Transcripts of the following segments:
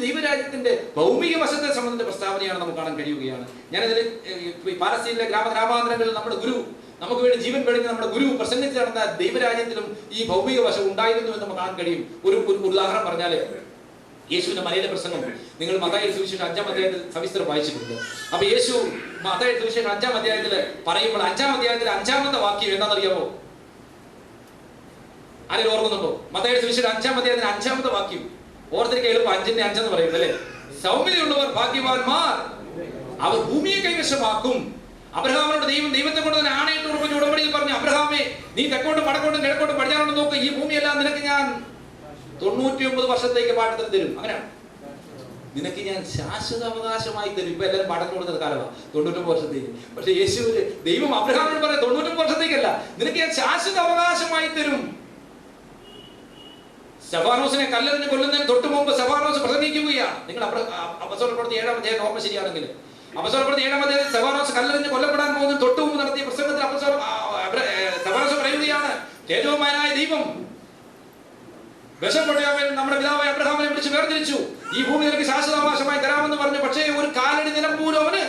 ദൈവരാജ്യത്തിന്റെ ഭൗമിക വശത്തെ സംബന്ധിച്ച പ്രസ്താവനയാണ് നമുക്ക് കാണാൻ കഴിയുകയാണ്. ഞാനതിൽ പാലസ്തീനിലെ ഗ്രാമാന്തരങ്ങളിൽ നമ്മുടെ ഗുരു നമുക്ക് വേണ്ടി ജീവൻ വെടിഞ്ഞ നമ്മുടെ ഗുരു പ്രസംഗിച്ച് നടന്ന ദൈവരാജ്യത്തിലും ഈ ഭൗമിക വശം ഉണ്ടായിരുന്നു എന്ന് നമുക്ക് കാണാൻ കഴിയും. ഒരു ഉദാഹരണം പറഞ്ഞാല്, യേശുവിന്റെ മലയിലെ പ്രസംഗം നിങ്ങൾ മത്തായി സുവിശേഷം 5-ാം അധ്യായത്തിൽ സവിസ്തരം വായിച്ചിട്ടുണ്ട്. അപ്പൊ യേശു മത്തായി സുവിശേഷം 5-ാം അധ്യായത്തിൽ പറയുമ്പോൾ 5-ാം അധ്യായത്തിൽ 5-ാമത്തെ വാക്യം എന്താണെന്നറിയാമോ? ആരെങ്കിലും ഓർക്കുന്നുണ്ടോ? മത്തായി സുവിശേഷം 5-ാം അധ്യായത്തിൽ 5-ാമത്തെ വാക്യം ഓർത്തിരിക്കാൻ എളുപ്പം 5-ന്റെ 5 എന്ന് പറയുന്നത് അല്ലേ? സൗമ്യതയുള്ളവർ ഭാഗ്യവാന്മാർ, അവർ ഭൂമിയെ കൈവശമാക്കും. അബ്രഹാമിനോട് ദൈവത്തെ കൊണ്ട് തന്നെ ആണയിട്ട് ഉറപ്പിച്ച് ഉടമ്പടിയിൽ പറഞ്ഞു, അബ്രഹാമേ, നീ തെക്കോട്ടും വടക്കോട്ടും കിഴക്കോട്ടും പടിഞ്ഞാറോട്ടും നോക്ക്, ഈ ഭൂമിയെല്ലാം നിനക്ക് ഞാൻ 99 വർഷത്തേക്ക് പാട്ടത്തിന് തരും. അങ്ങനെയാണ്, നിനക്ക് ഞാൻ ശാശ്വത അവകാശമായി തരും. ഇപ്പൊ എല്ലാവരും പാട്ടത്തിന് കൊടുക്കുന്ന കാലമാണ് 99 വർഷത്തേക്ക്. പക്ഷെ യേശുവിന് ദൈവം അബ്രഹാമിനോട് പറയാം 99 വർഷത്തേക്കല്ല, നിനക്ക് ഞാൻ ശാശ്വത അവകാശമായി തരും. സ്തെഫാനോസിനെ കല്ലെറിഞ്ഞ് കൊല്ലുന്നതിന് തൊട്ട് മുമ്പ് സ്തെഫാനോസ് പ്രസംഗിക്കുകയാണ്. നിങ്ങൾ അപ്പസ്തോലപ്രവൃത്തി 7-ാം അധ്യായം ഓർമ്മ ശരിയാണെങ്കിൽ, അപ്പസ്തോലപ്രവൃത്തി 7-ാം അധ്യായത്തിൽ സ്തെഫാനോസ് കല്ലെറിഞ്ഞ് കൊല്ലപ്പെടാൻ പോകുന്നതിന് തൊട്ട് മുമ്പ് നടത്തിയ പ്രസംഗത്തിൽ സ്തെഫാനോസ് പറയുകയാണ്, തേജോമാനായ ദൈവം വിഷപ്പെട്ടവൻ നമ്മുടെ പിതാവായ അബ്രഹാമിനെ വിളിച്ച് വേർതിരിച്ചു, ഈ ഭൂമി നിനക്ക് ശാശ്വതാവകാശമായി തരാമെന്ന് പറഞ്ഞു. പക്ഷേ ഒരു കാലടി നിലം പോലും അവന്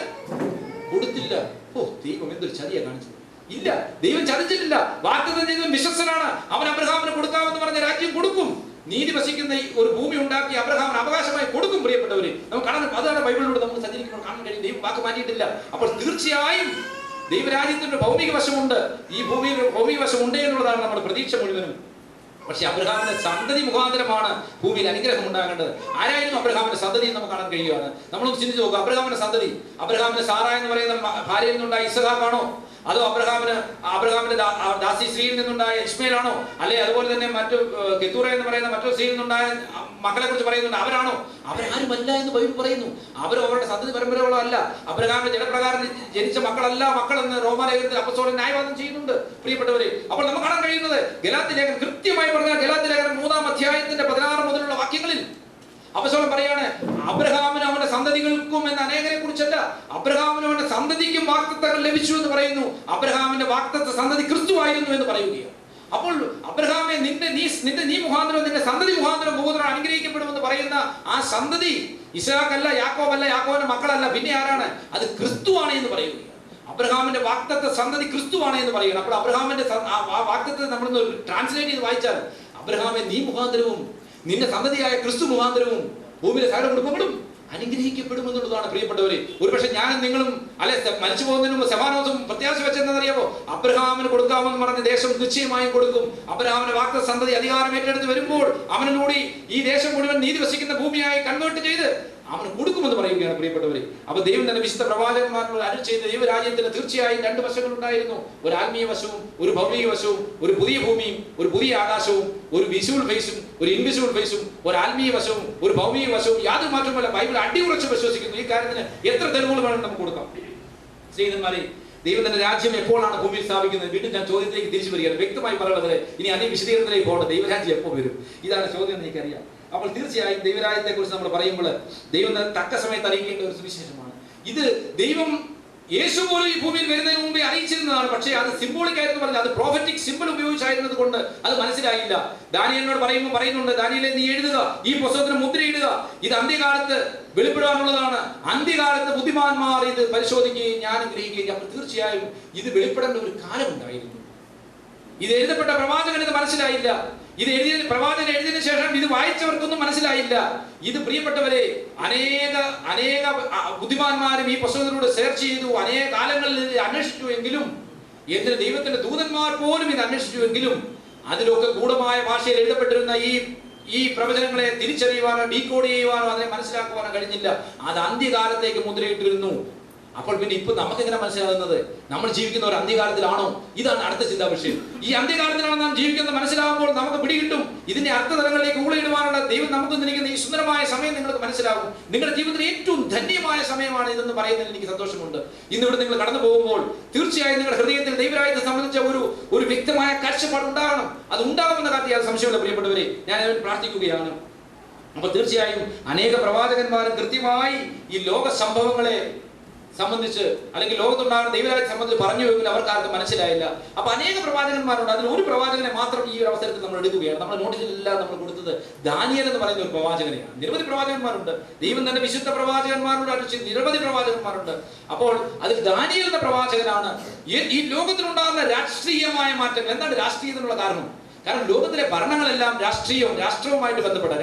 കൊടുത്തില്ല. ഓ, ദൈവം എന്തൊരു ചതിയാ കാണിച്ചത്! ഇല്ല, ദൈവം ചതിച്ചിട്ടില്ല. വാഗ്ദത്തം ചെയ്തവൻ വിശ്വസ്തനാണ്. അവൻ അബ്രഹാമിന് കൊടുക്കാമെന്ന് പറഞ്ഞ രാജ്യം കൊടുക്കും. നീതി വസിക്കുന്ന ഒരു ഭൂമി ഉണ്ടാക്കി അബ്രഹാമിന് അവകാശമായി കൊടുക്കും. പ്രിയപ്പെട്ടവര്, നമുക്ക് കാണാൻ, അതാണ് ബൈബിളിലൂടെ നമുക്ക് സഞ്ചരിക്കുമ്പോൾ കാണാൻ കഴിയും. ദൈവം വാക്ക് മാറ്റിയിട്ടില്ല. അപ്പോൾ തീർച്ചയായും ദൈവരാജ്യത്തിന്റെ ഭൗമിക വശമുണ്ട്. ഈ ഭൂമിയിൽ ഭൗമിക വശം ഉണ്ട് എന്നുള്ളതാണ് നമ്മുടെ പ്രതീക്ഷ മുഴുവനും. പക്ഷെ അബ്രഹാമിന്റെ സന്തതി മുഖാന്തരമാണ് ഭൂമിയിൽ അനുഗ്രഹം ഉണ്ടാകേണ്ടത്. ആരായിരുന്നു അബ്രഹാമിന്റെ സന്തതി എന്ന് നമുക്ക് കാണാൻ കഴിയുകയാണ്. നമ്മളൊന്ന് ചിന്തിച്ചു നോക്കുക. അബ്രഹാമിന്റെ സന്തതി, അബ്രഹാമിന്റെ സാറ എന്ന് പറയുന്ന ഭാര്യയിൽ നിന്നുണ്ടായ ഇസഹാക്കാണോ, അതോ അബ്രഹാമിന്റെ ദാസി സ്ത്രീയിൽ നിന്നുണ്ടായ ഇസ്മേലാണോ, അല്ലെ അതുപോലെ തന്നെ മറ്റു കെത്തൂറ എന്ന് പറയുന്ന മറ്റൊരു സ്ത്രീയിൽ നിന്നുണ്ടായ മക്കളെ കുറിച്ച് പറയുന്നുണ്ട്? അവരാണോ? അവരാരുമല്ല എന്ന് ബൈബിൾ പറയുന്നു. അവരും അവരുടെ സന്തതി പരമ്പരകളോ അല്ല. അബ്രഹാമിന്റെ ജനപ്രകാരം ജനിച്ച മക്കളല്ല മക്കളെന്ന് റോമാലേഖനത്തിൽ അപ്പസ്തോലൻ ന്യായവാദം ചെയ്യുന്നുണ്ട്. പ്രിയപ്പെട്ടവരെ, അപ്പോൾ നമുക്ക് കാണാൻ കഴിയുന്നത് ഗലാത്യ ലേഖനം, കൃത്യമായി പറഞ്ഞാൽ ഗലാത്യ ലേഖനം 3-ാം അധ്യായത്തിന്റെ 16 മുതലുള്ള വാക്യങ്ങളിൽ അപ്പസ്തോലൻ പറയാണ്, അബ്രഹാമിനും അവന്റെ സന്തതികൾക്കും എന്ന അനേകരെ കുറിച്ചല്ല, അബ്രഹാമിനും അവന്റെ സന്തതിക്കും വാഗ്ദത്തങ്ങൾ ലഭിച്ചു എന്ന് പറയുന്നു. അബ്രഹാമിന്റെ വാഗ്ദത്ത സന്തതി ക്രിസ്തുവായിരുന്നു എന്ന് പറയുകയാണ്. അപ്പോൾ അബ്രഹാമെ, നീ മുഖാന്തരം, നിന്റെ സന്തതി മുഖാന്തരം ഭൂതനം അനുഗ്രഹിക്കപ്പെടുമെന്ന് പറയുന്ന ആ സന്തതി ഇസ്ഹാക്കല്ല, യാക്കോബല്ല, യാക്കോബിന്റെ മക്കളല്ല, പിന്നെ ആരാണ്? അത് ക്രിസ്തുവാണ് എന്ന് പറയുകയാണ്. അബ്രഹാമിന്റെ വാഗ്ദത്ത സന്തതി ക്രിസ്തുവാണ് എന്ന് പറയുകയാണ്. അപ്പോൾ അബ്രഹാമിന്റെ വാഗ്ദത്തത്തെ നമ്മളൊന്ന് ട്രാൻസ്ലേറ്റ് ചെയ്ത് വായിച്ചാൽ, അബ്രഹാമെ, നീ മുഖാന്തരവും നിന്റെ സന്തതിയായ ക്രിസ്തു മുഖാന്തരവും ഭൂമിയിലെ സകല കുടുംബങ്ങളും അനുഗ്രഹിക്കപ്പെടുമെന്നുള്ളതാണ്. പ്രിയപ്പെട്ടവരെ, ഒരുപക്ഷെ ഞാനും നിങ്ങളും അല്ലെ മരിച്ചു പോകുന്നതിന് മുമ്പ് സ്തെഫാനോസും പ്രത്യാശ വെച്ചെന്നറിയാമോ? അബ്രഹാമിന് കൊടുക്കാമെന്ന് പറഞ്ഞ ദേശം നിശ്ചയമായും കൊടുക്കും. അബ്രഹാമിന്റെ വാഗ്ദത്ത സന്തതി അധികാരം ഏറ്റെടുത്ത് വരുമ്പോൾ അവനോട് ഈ ദേശം മുഴുവൻ നീതി വസിക്കുന്ന ഭൂമിയായി കൺവേർട്ട് ചെയ്ത് അവന് കൊടുക്കുമെന്ന് പറയുകയാണ്. പ്രിയപ്പെട്ടവരെ, അപ്പൊ ദൈവം തന്നെ വിശുദ്ധ പ്രവാചകന്മാരോട് അരുളി ചെയ്ത ദൈവരാജ്യത്തിന് തീർച്ചയായും 2 വശങ്ങൾ ഉണ്ടായിരുന്നു. ഒരു ആത്മീയ വശവും ഒരു ഭൗമിക വശവും, ഒരു പുതിയ ഭൂമിയും ഒരു പുതിയ ആകാശവും, ഒരു വിസിബിൾ ഫേസും ഒരു ഇൻവിസിബിൾ ഫേസും, ഒരു ആത്മീയ വശവും ഒരു ഭൗമിക വശവും. യാതൊരു മാറ്റമല്ല. ബൈബിൾ അടിയുറച്ച് വിശ്വസിക്കുന്നു. ഈ കാര്യത്തിന് എത്ര തെളിവുകൾ വേണം നമുക്ക് കൊടുക്കാം. സ്നേഹിതന്മാരെ, ദൈവം തന്റെ രാജ്യം എപ്പോഴാണ് ഭൂമിയിൽ സ്ഥാപിക്കുന്നത്? വീണ്ടും ഞാൻ ചോദ്യത്തിലേക്ക് തിരിച്ചു വരികയാണ്. വ്യക്തമായി പറയുന്നത്, ഇനി അധികം വിശദീകരണത്തിലേക്ക് പോകണ്ട. ദൈവരാജ്യം എപ്പോൾ വരും? ഇതാണ് ചോദ്യം എന്ന് എനിക്കറിയാം. അപ്പോൾ തീർച്ചയായും ദൈവരാജ്യത്തെ കുറിച്ച് നമ്മൾ പറയുമ്പോൾ ദൈവം തക്ക സമയത്ത് അറിയിക്കേണ്ട ഒരു സുവിശേഷമാണ് ഇത്. ദൈവം യേശു പോലും ഈ ഭൂമിയിൽ വരുന്നതിന് മുമ്പേ അറിയിച്ചിരുന്നതാണ്. പക്ഷേ അത് സിംബോളിക് ആയിരുന്നു പറഞ്ഞത്, അത് പ്രോഫറ്റിക് സിംബൽ ഉപയോഗിച്ചായിരുന്നത് കൊണ്ട് അത് മനസ്സിലായില്ല. ദാനിയേലിനോട് പറയുന്നുണ്ട്, ദാനിയേലേ, നീ എഴുതുക, ഈ പുസ്തകത്തിന് മുദ്രയിടുക, ഇത് അന്ത്യകാലത്ത് വെളിപ്പെടാനുള്ളതാണ്. അന്ത്യകാലത്ത് ബുദ്ധിമാന്മാർ ഇത് പരിശോധിക്കുകയും ജ്ഞാനം ഗ്രഹിക്കുകയും. അപ്പോൾ തീർച്ചയായും ഇത് വെളിപ്പെടേണ്ട ഒരു കാലമുണ്ടായിരുന്നു. ഇത് എഴുതപ്പെട്ട പ്രവാചകന് ഇത് മനസ്സിലായില്ല. പ്രവാചകൻ എഴുതിയതിനു ശേഷം ഇത് വായിച്ചവർക്കൊന്നും മനസ്സിലായില്ല. ഇത് പ്രിയപ്പെട്ടവരെ, അനേക ബുദ്ധിമാന്മാരും ഈ പുസ്തകത്തിലൂടെ സെർച്ച് ചെയ്തു, അനേക കാലങ്ങളിൽ അന്വേഷിച്ചു എങ്കിലും, എന്തിന് ദൈവത്തിന്റെ ദൂതന്മാർ പോലും ഇത് അന്വേഷിച്ചുവെങ്കിലും അതിലൊക്കെ ഗൂഢമായ ഭാഷയിൽ എഴുതപ്പെട്ടിരുന്ന ഈ പ്രവചനങ്ങളെ തിരിച്ചറിയുവാനോ ഡീകോഡ് ചെയ്യുവാനോ അതിനെ മനസ്സിലാക്കുവാനോ കഴിഞ്ഞില്ല. അത് അന്ത്യകാലത്തേക്ക് മുദ്രയിട്ടിരുന്നു. അപ്പോൾ പിന്നെ ഇപ്പൊ നമുക്ക് എങ്ങനെ മനസ്സിലാകുന്നത്? നമ്മൾ ജീവിക്കുന്ന ഒരു അന്ത്യകാലത്തിലാണോ? ഇതാണ് അടുത്ത ചിന്താ വിഷയം. ഈ അന്ത്യകാലത്തിലാണ് നാം ജീവിക്കുന്നത് മനസ്സിലാകുമ്പോൾ നമുക്ക് പിടികിട്ടും ഇതിന്റെ അർത്ഥതലങ്ങളിലേക്ക് ഊളിയിടുവാനുള്ള ദൈവം നമുക്ക് തന്നിരിക്കുന്ന ഈ സുന്ദരമായ സമയം നിങ്ങൾക്ക് മനസ്സിലാകും. നിങ്ങളുടെ ജീവിതത്തിൽ ഏറ്റവും ധന്യമായ സമയമാണ് ഇതെന്ന് പറയുന്നതിൽ എനിക്ക് സന്തോഷമുണ്ട്. ഇന്നിവിടെ നിങ്ങൾ കടന്നു പോകുമ്പോൾ തീർച്ചയായും നിങ്ങളുടെ ഹൃദയത്തിൽ ദൈവരാജ്യത്തെ സംബന്ധിച്ച ഒരു വ്യക്തമായ കാഴ്ചപ്പാട് ഉണ്ടാകണം. അത് ഉണ്ടാകുമെന്ന കാര്യത്തിൽ സംശയമുള്ള പ്രിയപ്പെട്ടവരെ, ഞാൻ പ്രാർത്ഥിക്കുകയാണ്. അപ്പൊ തീർച്ചയായും അനേക പ്രവാചകന്മാരും കൃത്യമായി ഈ ലോക സംഭവങ്ങളെ സംബന്ധിച്ച് അല്ലെങ്കിൽ ലോകത്തുണ്ടാകുന്ന ദൈവരാജ്യത്തെ സംബന്ധിച്ച് പറഞ്ഞുവെങ്കിൽ അവർക്ക് ആർക്കും മനസ്സിലായില്ല. അപ്പൊ അനേക പ്രവാചകന്മാരുണ്ട്. അതിൽ ഒരു പ്രവാചകനെ മാത്രം ഈ ഒരു അവസരത്തിൽ നമ്മൾ എടുക്കുകയാണ്. നമ്മുടെ നോട്ടീസിലെല്ലാം നമ്മൾ കൊടുത്തത് ദാനിയേൽ എന്ന് പറയുന്ന ഒരു പ്രവാചകനെയാണ്. നിരവധി പ്രവാചകന്മാരുണ്ട്. ദൈവം തന്നെ വിശുദ്ധ പ്രവാചകന്മാരുടെ നിരവധി പ്രവാചകന്മാരുണ്ട്. അപ്പോൾ അതിൽ ദാനിയേൽ എന്ന പ്രവാചകനാണ് ഈ ലോകത്തിലുണ്ടാകുന്ന രാഷ്ട്രീയമായ മാറ്റങ്ങൾ. എന്താണ് രാഷ്ട്രീയത്തിനുള്ള കാരണം? കാരണം ലോകത്തിലെ ഭരണങ്ങളെല്ലാം രാഷ്ട്രവുമായിട്ട് ബന്ധപ്പെട്ട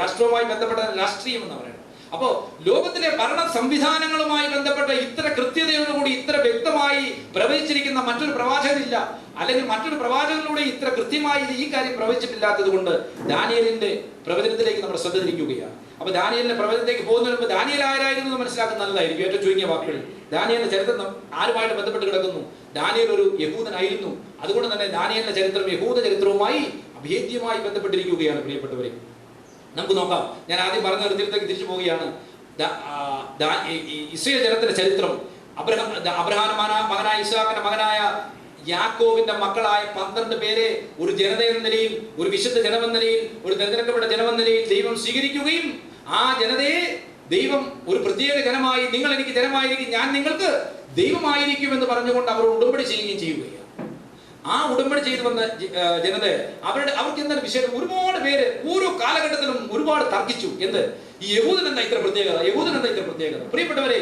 രാഷ്ട്രീയം എന്ന് പറയുന്നത്. അപ്പോ ലോകത്തിലെ ഭരണ സംവിധാനങ്ങളുമായി ബന്ധപ്പെട്ട ഇത്ര കൃത്യതയോടുകൂടി ഇത്ര വ്യക്തമായി പ്രവചിച്ചിരിക്കുന്ന മറ്റൊരു പ്രവാചകനില്ല. അല്ലെങ്കിൽ മറ്റൊരു പ്രവാചകനിലൂടെ ഇത്ര കൃത്യമായി ഈ കാര്യം പ്രവചിച്ചിട്ടില്ലാത്തത് കൊണ്ട് ദാനിയേലിന്റെ പ്രവചനത്തിലേക്ക് നമ്മൾ ശ്രദ്ധ തിരിക്കുകയാണ്. അപ്പൊ ദാനിയേലിന്റെ പ്രവചനത്തിലേക്ക് പോകുന്നതിന് മുമ്പ് ദാനിയേൽ ആരായിരുന്നു എന്ന് മനസ്സിലാക്കുന്നത് നല്ലതായിരിക്കും. ഏറ്റവും ചുരുങ്ങിയ വാക്കുകളിൽ ദാനിയേലിന്റെ ചരിത്രം ആരുമായിട്ട് ബന്ധപ്പെട്ട് കിടക്കുന്നു? ദാനിയേൽ ഒരു യഹൂദനായിരുന്നു. അതുകൊണ്ട് തന്നെ ദാനിയേലിന്റെ ചരിത്രം യഹൂദ ചരിത്രവുമായി അഭേദ്യമായി ബന്ധപ്പെട്ടിരിക്കുകയാണ്. പ്രിയപ്പെട്ടവരെ, നമുക്ക് നോക്കാം. ഞാൻ ആദ്യം പറഞ്ഞ നിർത്തിയിടത്തേക്ക് തിരിച്ചു പോവുകയാണ്. ഇസ്രായേൽ ജനത്തിന്റെ ചരിത്രം. അബ്രഹാം മകനായ ഇസ്ഹാക്കിന്റെ മകനായ യാക്കോബിന്റെ മക്കളായ 12 പേരെ ഒരു ജനത എന്ന നിലയിൽ, ഒരു വിശുദ്ധ ജനമെന്ന നിലയിൽ, ഒരു തിരഞ്ഞെടുക്കപ്പെട്ട ജനമെന്ന നിലയിൽ ദൈവം സ്വീകരിക്കുകയും ആ ജനതയെ ദൈവം ഒരു പ്രത്യേക ജനമായി, നിങ്ങൾ എനിക്ക് ജനമായിരിക്കും, ഞാൻ നിങ്ങൾക്ക് ദൈവമായിരിക്കും എന്ന് പറഞ്ഞുകൊണ്ട് അവർ ഉടമ്പടി ചെയ്യുകയും ചെയ്യുകയാണ്. ആ ഉടമ്പടി ചെയ്തു വന്ന ജനത അവർക്ക് എന്താണ് വിഷയം? ഒരുപാട് പേര് ഓരോ കാലഘട്ടത്തിലും ഒരുപാട് തർക്കിച്ചു. എന്ത് ഈ യഹൂദൻ എന്താ ഇത്ര പ്രത്യേകത? പ്രിയപ്പെട്ടവരെ,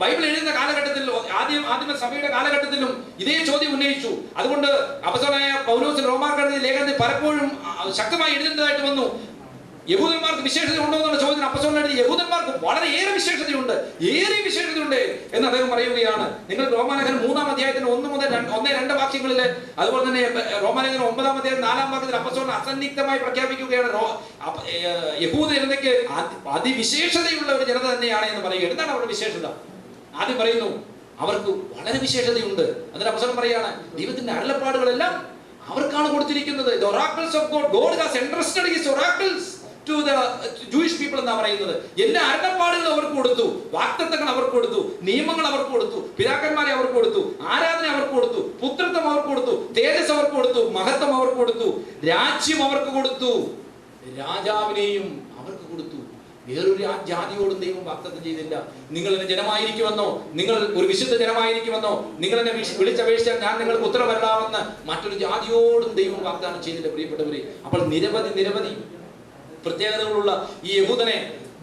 ബൈബിൾ എഴുതുന്ന കാലഘട്ടത്തിൽ ആദ്യമ സഭയുടെ കാലഘട്ടത്തിലും ഇതേ ചോദ്യം ഉന്നയിച്ചു. അതുകൊണ്ട് അപ്പോസ്തലനായ പൗലോസ് റോമാക്കാരുടെ ലേഖനത്തിൽ പലപ്പോഴും ശക്തമായി എഴുതേണ്ടതായിട്ട് വന്നു. യഹൂദന്മാർക്ക് വിശേഷത ഉണ്ടോ എന്നുള്ള ചോദ്യത്തിന് അപ്പോസ്തലൻ എഴുതി യഹൂദന്മാർക്ക് വളരെയേറെ വിശേഷതയുണ്ട് എന്ന് അദ്ദേഹം പറയുകയാണ്. നിങ്ങൾ റോമാലേഖനം 3-ാം അധ്യായത്തിന് 1-2 വാക്യങ്ങളിൽ, അതുപോലെ തന്നെ റോമാലേഖനം 9-ാം അധ്യായം 4-ാം വാക്യത്തിൽ അപ്പോസ്തലൻ അസന്നിഗ്ധമായി പ്രഖ്യാപിക്കുകയാണ് യഹൂദ ജനതയ്ക്ക് അതിവിശേഷതയുള്ള ഒരു ജനത തന്നെയാണ് എന്ന് പറയുക. എന്താണ് അവരുടെ വിശേഷത? ആദ്യം പറയുന്നു അവർക്ക് വളരെ വിശേഷതയുണ്ട്. അതിന് അപ്പോസ്തലൻ പറയാണ് ദൈവത്തിന്റെ അരുളപ്പാടുകളെല്ലാം അവർക്കാണ് കൊടുത്തിരിക്കുന്നത്. The oracles of God. God has entrusted his oracles to the Jewish people എന്നാണ് പറയുന്നത്. എല്ലാ അരുളപ്പാടുകളും അവർക്ക് കൊടുത്തു, വാഗ്ദത്തങ്ങൾ അവർക്ക് കൊടുത്തു, നിയമങ്ങൾ അവർക്ക് കൊടുത്തു, പിതാക്കന്മാരെ അവർക്ക് കൊടുത്തു, ആരാധന അവർക്ക് കൊടുത്തു, പുത്രത്വം അവർക്ക് കൊടുത്തു, തേജസ് അവർക്ക് കൊടുത്തു, മഹത്വം അവർക്ക് കൊടുത്തു, രാജ്യം അവർക്ക് കൊടുത്തു, രാജാവിനെയും അവർക്ക് കൊടുത്തു. വേറൊരു ജാതിയോടും ദൈവം വാഗ്ദത്തം ചെയ്തില്ല. നിങ്ങൾ എന്നെ ജനമായിരിക്കുമെന്നോ, നിങ്ങൾ ഒരു വിശുദ്ധ ജനമായിരിക്കുമെന്നോ, നിങ്ങൾ എന്നെ വിളിച്ചപേക്ഷിച്ചാൽ ഞാൻ നിങ്ങൾക്ക് ഉത്തരവല്ലാമെന്ന് മറ്റൊരു ജാതിയോടും ദൈവം വാഗ്ദാനം ചെയ്തില്ല. പ്രിയപ്പെട്ടവരെ, അപ്പോൾ നിരവധി പ്രത്യേകതകളുള്ള ഈ യഹൂദനെ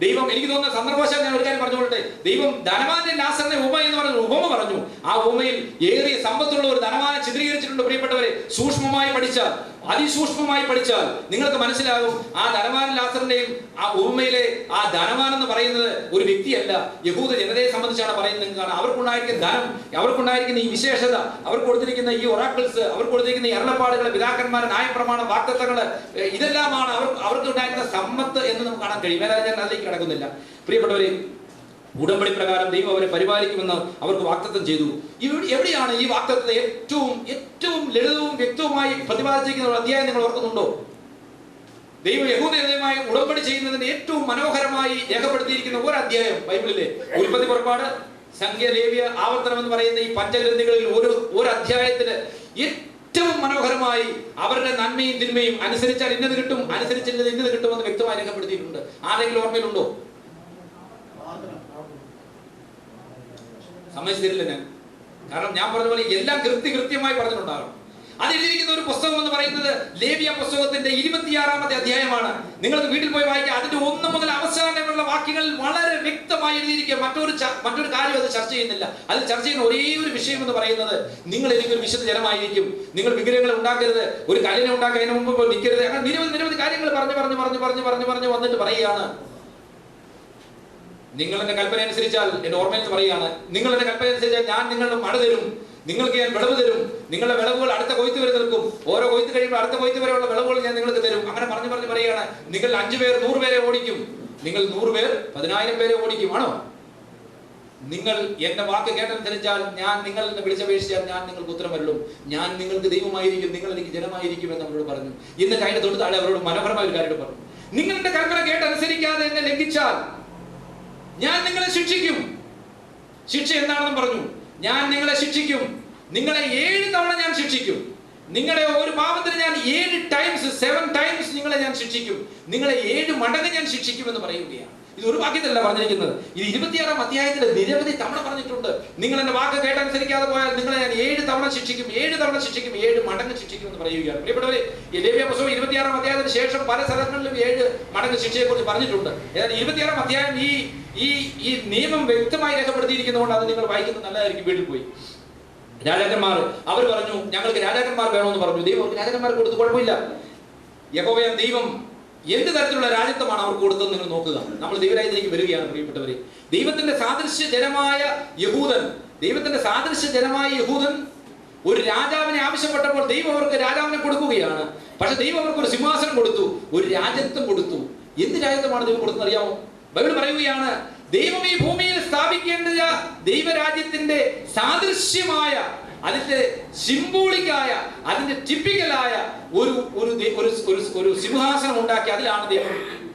ദൈവം, എനിക്ക് തോന്നുന്ന സന്ദർഭവശാൽ ഞാൻ ഒരു കാര്യം പറഞ്ഞുകൊള്ളട്ടെ, ദൈവം ധനവാന്റെ ലാസറിനെ ഉപമ എന്ന് പറഞ്ഞ ഉപമ പറഞ്ഞു. ആ ഉപമയിൽ ഏറിയ സമ്പത്തുള്ള ഒരു ധനവാനെ ചിത്രീകരിച്ചിട്ടുണ്ട്. പ്രിയപ്പെട്ടവരെ, സൂക്ഷ്മമായി പഠിച്ചാൽ, അതിസൂക്ഷ്മമായി പഠിച്ചാൽ നിങ്ങൾക്ക് മനസ്സിലാകും ആ ധനവാൻ ലാസറിന്റെയും ആ ഉപമയിലെ ആ ധനവാൻ എന്ന് പറയുന്നത് ഒരു വ്യക്തിയല്ല, യഹൂദ ജനതയെ സംബന്ധിച്ചാണ് പറയുന്നത്. അവർക്കുണ്ടായിരിക്കുന്ന ധനം, അവർക്കുണ്ടായിരിക്കുന്ന ഈ വിശേഷത, അവർക്ക് കൊടുത്തിരിക്കുന്ന ഈ ഒറാക്കിൾസ്, അവർക്ക് കൊടുത്തിരിക്കുന്ന ഈ അരുളപ്പാടുകൾ, പിതാക്കന്മാരുടെ ന്യായപ്രമാണം, വാഗ്ദത്തങ്ങള്, ഇതെല്ലാമാണ് അവർക്ക് ഉണ്ടായിരുന്ന സമ്പത്ത് എന്ന് നമുക്ക് കാണാൻ കഴിയും. ഏതായാലും ഞാൻ അതിലേക്ക് കിടക്കുന്നില്ല. പ്രിയപ്പെട്ടവരെ, ഉടമ്പടി പ്രകാരം ദൈവം അവരെ പരിപാലിക്കുമെന്ന് അവർക്ക് വാഗ്ദത്തം ചെയ്തു. എവിടെയാണ് ഈ വാഗ്ദത്തത്തെ ഏറ്റവും ലളിതവും വ്യക്തവുമായി പ്രതിപാദിച്ചിരിക്കുന്ന ഒരു അധ്യായം നിങ്ങൾ ഓർക്കുന്നുണ്ടോ? ദൈവം യഹൂദയുമായി ഉടമ്പടി ചെയ്യുന്നതിന് ഏറ്റവും മനോഹരമായി രേഖപ്പെടുത്തിയിരിക്കുന്ന ഒരു അധ്യായം ബൈബിളിലെ ഉൽപ്പത്തി, പുറപ്പാട്, സംഖ്യ, ലേവ്യ, ആവർത്തനം എന്ന് പറയുന്ന ഈ പഞ്ചഗ്രന്ഥികളിൽ ഒരു അധ്യായത്തില് ഏറ്റവും മനോഹരമായി അവരുടെ നന്മയും തിന്മയും അനുസരിച്ചാൽ ഇന്നത് കിട്ടും, അനുസരിച്ചില്ല ഇന്നത് കിട്ടുമെന്ന് വ്യക്തമായി രേഖപ്പെടുത്തിയിട്ടുണ്ട്. ആരെങ്കിലും ഓർമ്മയിലുണ്ടോ? സമ്മതിച്ചില്ല ഞാൻ. കാരണം ഞാൻ പറഞ്ഞ പോലെ എല്ലാം കൃത്യമായി പറഞ്ഞിട്ടുണ്ടാകും. അതിലിരിക്കുന്ന ഒരു പുസ്തകം എന്ന് പറയുന്നത് ലേവ്യ പുസ്തകത്തിന്റെ 26-ാമത്തെ അധ്യായമാണ്. നിങ്ങൾക്ക് വീട്ടിൽ പോയി വായിക്കുക. അതിന്റെ 1 മുതൽ അവസാനമുള്ള വാക്യങ്ങളിൽ വളരെ വ്യക്തമായി എഴുതിയിരിക്കുക. മറ്റൊരു കാര്യം അത് ചർച്ച ചെയ്യുന്നില്ല. അതിൽ ചർച്ച ചെയ്യുന്ന ഒരേ ഒരു വിഷയം എന്ന് പറയുന്നത് നിങ്ങൾ എനിക്കൊരു വിശുദ്ധ ജനമായിരിക്കും, നിങ്ങൾ വിഗ്രഹങ്ങൾ ഉണ്ടാക്കരുത്, ഒരു കല്ലിനെ ഉണ്ടാക്കുന്നതിന് മുമ്പ് നിൽക്കരുത്, അങ്ങനെ നിരവധി കാര്യങ്ങൾ പറഞ്ഞു വന്നിട്ട് പറയുകയാണ് നിങ്ങൾ എന്റെ കൽപ്പന അനുസരിച്ചാൽ, എന്റെ ഓർമ്മയിൽ പറയുകയാണ്, നിങ്ങൾ എന്റെ കൽപ്പന അനുസരിച്ചാൽ ഞാൻ നിങ്ങളുടെ മഴ തരും, നിങ്ങൾക്ക് ഞാൻ വിളവ് തരും, നിങ്ങളുടെ വിളവുകൾ അടുത്ത കൊയ്ത്ത് വരെ നിൽക്കും, ഓരോ കൊയ്ത്ത് കഴിയുമ്പോൾ അടുത്ത കൊയ്ത്ത് വരെയുള്ള വിളവുകൾ ഞാൻ നിങ്ങൾക്ക് തരും. അങ്ങനെ പറഞ്ഞു പറയുകയാണ്. നിങ്ങൾ 5 പേർ 100 പേരെ ഓടിക്കും, നിങ്ങൾ 100 പേർ 10,000 പേരെ ഓടിക്കും. ആണോ? നിങ്ങൾ എന്റെ വാക്ക് കേട്ടനുസരിച്ചാൽ, ഞാൻ നിങ്ങൾ വിളിച്ചപേക്ഷിച്ചാൽ ഞാൻ നിങ്ങൾക്ക് ഉത്തരം വരലും, ഞാൻ നിങ്ങൾക്ക് ദൈവമായിരിക്കും, നിങ്ങൾ എനിക്ക് ജനമായിരിക്കും എന്ന് അവരോട് പറഞ്ഞു. ഇന്ന് കഴിഞ്ഞ തൊട്ട് താഴെ അവരോട് മനോഹരമായ ഒരു കാര്യം പറഞ്ഞു. നിങ്ങളുടെ കൽപ്പന കേട്ടനുസരിക്കാതെ എന്നെ ലംഘിച്ചാൽ ഞാൻ നിങ്ങളെ ശിക്ഷിക്കും. ശിക്ഷ എന്താണെന്ന് പറഞ്ഞു. ഞാൻ നിങ്ങളെ ശിക്ഷിക്കും, നിങ്ങളെ 7 തവണ ഞാൻ ശിക്ഷിക്കും, നിങ്ങളെ ഒരു പാപത്തിന് ഞാൻ 7 ടൈംസ് നിങ്ങളെ ഞാൻ ശിക്ഷിക്കും, നിങ്ങളെ 7 മടങ്ങ് ഞാൻ ശിക്ഷിക്കും എന്ന് പറയുകയാണ്. ഇത് ഒരു വാക്യത്തിലല്ല പറഞ്ഞിരിക്കുന്നത്. ഇത് 26-ാം അധ്യായത്തിൽ നിരവധി തവണ പറഞ്ഞിട്ടുണ്ട്. നിങ്ങൾ എന്റെ വാക്ക് കേട്ടനുസരിക്കാതെ പോയാൽ നിങ്ങളെ ഞാൻ 7 തവണ ശിക്ഷിക്കും, 7 തവണ ശിക്ഷിക്കും, 7 മടങ്ങ് ശിക്ഷിക്കും എന്ന് പറയുകയാണ്. പ്രിയപ്പെട്ടവരെ, ലേവ്യ പുസ്തകം 26-ാം അധ്യായത്തിന് ശേഷം പല സ്ഥലങ്ങളിലും 7 മടങ്ങ് ശിക്ഷയെ കുറിച്ച് പറഞ്ഞിട്ടുണ്ട്. എന്നാൽ 26-ാം അധ്യായം ഈ നിയമം വ്യക്തമായി രേഖപ്പെടുത്തിയിരിക്കുന്നതുകൊണ്ട് അത് നിങ്ങൾ വായിക്കുന്നത് നല്ലതായിരിക്കും. വീട്ടിൽ പോയി രാജാക്കന്മാർ അവർ പറഞ്ഞു, ഞങ്ങൾക്ക് രാജാക്കന്മാർ വേണമെന്ന് പറഞ്ഞു. ദൈവം അവർക്ക് രാജാക്കന്മാർ കൊടുത്ത് കുഴപ്പമില്ല. യഹോവയാം ദൈവം എന്ത് തരത്തിലുള്ള രാജ്യത്വമാണ് അവർക്ക് കൊടുത്തത് നിങ്ങൾ നോക്കുക. നമ്മൾ ദൈവരാജ്യത്തിലേക്ക് വരികയാണ് പ്രിയപ്പെട്ടവരെ. ദൈവത്തിന്റെ സാദൃശ്യ ജനമായ യഹൂദൻ ഒരു രാജാവിനെ ആവശ്യപ്പെട്ടപ്പോൾ ദൈവം അവർക്ക് രാജാവിനെ കൊടുക്കുകയാണ്. പക്ഷെ ദൈവം അവർക്ക് ഒരു സിംഹാസനം കൊടുത്തു, ഒരു രാജ്യത്വം കൊടുത്തു. എന്ത് രാജ്യത്വമാണ് ദൈവം കൊടുത്തത് അറിയാമോ? ബൈബിൾ പറയുകയാണ്, ദൈവം ഈ ഭൂമിയിൽ സ്ഥാപിക്കേണ്ട ദൈവരാജ്യത്തിന്റെ സാദൃശ്യമായ, അതിന്റെ സിംബോളിക്കായ, അതിന്റെ ടിപ്പിക്കലായ ഒരു സിംഹാസനം ഉണ്ടാക്കി അതിലാണ് ദൈവം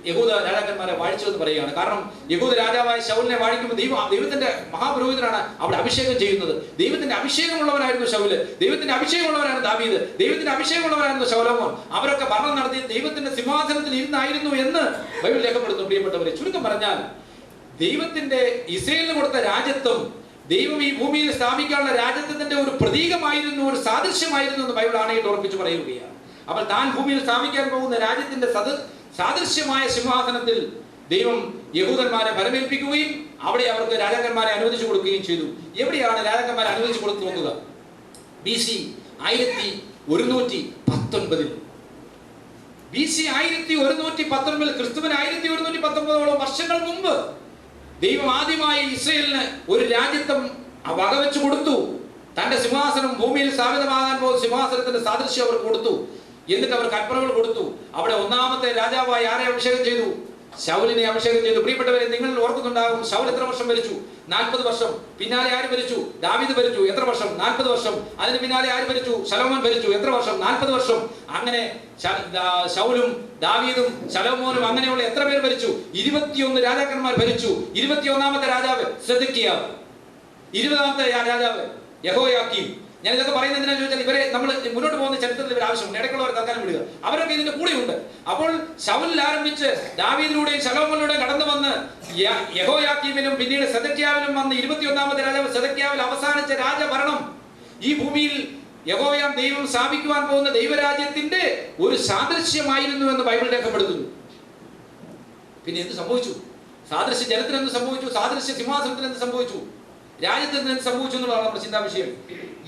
യഹൂദ രാജാക്കന്മാരെ വാഴിച്ചതെന്ന് പറയുകയാണ്. കാരണം യഹൂദ രാജാവായ ശൗലിനെ വാഴിക്കുമ്പോൾ ദൈവത്തിന്റെ മഹാപുരോഹിതനാണ് അവിടെ അഭിഷേകം ചെയ്യുന്നത്. ദൈവത്തിന്റെ അഭിഷേകമുള്ളവരായിരുന്നു ശൗല്, ദൈവത്തിന്റെ അഭിഷേകമുള്ളവരായിരുന്നു ദാവീദ്, ദൈവത്തിന്റെ അഭിഷേകമുള്ളവരായിരുന്നു ശൗലോമോൻ. അവരൊക്കെ ഭരണം നടത്തി ദൈവത്തിന്റെ സിംഹാസനത്തിൽ ഇരുന്നായിരുന്നു എന്ന് ബൈബിൾ രേഖപ്പെടുത്തുന്നു. പ്രിയപ്പെട്ടവരെ, ചുരുക്കം പറഞ്ഞാൽ ദൈവത്തിന്റെ ഇസ്രായേലിന് കൊടുത്ത രാജ്യത്വം ദൈവം ഈ ഭൂമിയിൽ സ്ഥാപിക്കാനുള്ള രാജ്യത്വത്തിന്റെ ഒരു പ്രതീകമായിരുന്നു, ഒരു സാദൃശ്യമായിരുന്നു എന്ന് ബൈബിൾ ആണയിട്ട് ഉറപ്പിച്ച് പറയുകയാണ്. അപ്പോൾ താൻ ഭൂമിയിൽ സ്ഥാപിക്കാൻ പോകുന്ന രാജ്യത്തിന്റെ സാദൃശ്യമായ സിംഹാസനത്തിൽ ദൈവം യഹൂദന്മാരെ ഫലമേൽപ്പിക്കുകയും അവിടെ അവർക്ക് രാജാക്കന്മാരെ അനുവദിച്ചു കൊടുക്കുകയും ചെയ്തു. എവിടെയാണ് രാജാക്കന്മാരെ അനുവദിച്ചു കൊടുത്തു നോക്കുക. BC 1119 BC 1119 ക്രിസ്തുവിന് 1119 വർഷങ്ങൾ മുമ്പ് ദൈവം ആദ്യമായി ഇസ്രായേലിന് ഒരു രാജ്യത്വം വകവെച്ചു കൊടുത്തു. തന്റെ സിംഹാസനം ഭൂമിയിൽ സ്ഥാപിതമാകാൻ പോകുന്ന സിംഹാസനത്തിന്റെ സാദൃശ്യം അവർ കൊടുത്തു. എന്നിട്ട് അവർ കൽപ്പനകൾ കൊടുത്തു. അവിടെ ഒന്നാമത്തെ രാജാവായി ആരെ അഭിഷേകം ചെയ്തു? ശൗലിനെ അഭിഷേകം ചെയ്തു. പ്രിയപ്പെട്ടവരെ, നിങ്ങൾ ഓർക്കുന്നുണ്ടാകും, ശൗൽ എത്ര വർഷം ഭരിച്ചു? 40 വർഷം. പിന്നാലെ ആര് ഭരിച്ചു? ദാവീദ് ഭരിച്ചു. എത്ര വർഷം? 40 വർഷം. അതിന് പിന്നാലെ ആര് ഭരിച്ചു? ശലോമോൻ ഭരിച്ചു. എത്ര വർഷം? 40 വർഷം. അങ്ങനെ ശൗലും ദാവീദും ശലോമോനും അങ്ങനെയുള്ള എത്ര പേർ ഭരിച്ചു? 21 രാജാക്കന്മാർ ഭരിച്ചു. 21ാമത്തെ രാജാവ് സിദെക്കിയാവ്, 20ാമത്തെ രാജാവ് യഹോയാക്കീം. ഞാൻ ഇതൊക്കെ പറയുന്നത് എന്തിനാണെന്ന് ചോദിച്ചാൽ, ഇവരെ നമ്മൾ മുന്നോട്ട് പോകുന്ന ചരിത്രത്തിൽ ഇവർ ആവശ്യമുണ്ട്. ഇടയ്ക്കുള്ളവർ തൽക്കാലം വിടുക, അവരൊക്കെ ഇതിന്റെ കൂടെയുണ്ട്. അപ്പോൾ ശൗലിൽ ആരംഭിച്ച് ദാവീദിലൂടെയും ശലോമോനിലൂടെയും കടന്നു വന്ന് യഹോയാക്കീമിനും പിന്നീട് സിദെക്കിയാവിനും വന്ന് 21ാമത്തെ രാജാവ് സിദെക്കിയാവിൽ അവസാനിച്ച രാജഭരണം ഈ ഭൂമിയിൽ യഹോവയാം ദൈവം സ്ഥാപിക്കുവാൻ പോകുന്ന ദൈവരാജ്യത്തിന്റെ ഒരു സാദൃശ്യമായിരുന്നു എന്ന് ബൈബിൾ രേഖപ്പെടുത്തുന്നു. പിന്നെ എന്ത് സംഭവിച്ചു? സാദൃശ്യ ജലത്തിന് എന്ത് സംഭവിച്ചു? സാദൃശ്യ സിംഹാസനത്തിന് എന്ത് സംഭവിച്ചു? രാജ്യത്തിന് എന്ത് സംഭവിച്ചു എന്നുള്ളതാണ് നമ്മുടെ ചിന്താ വിഷയം.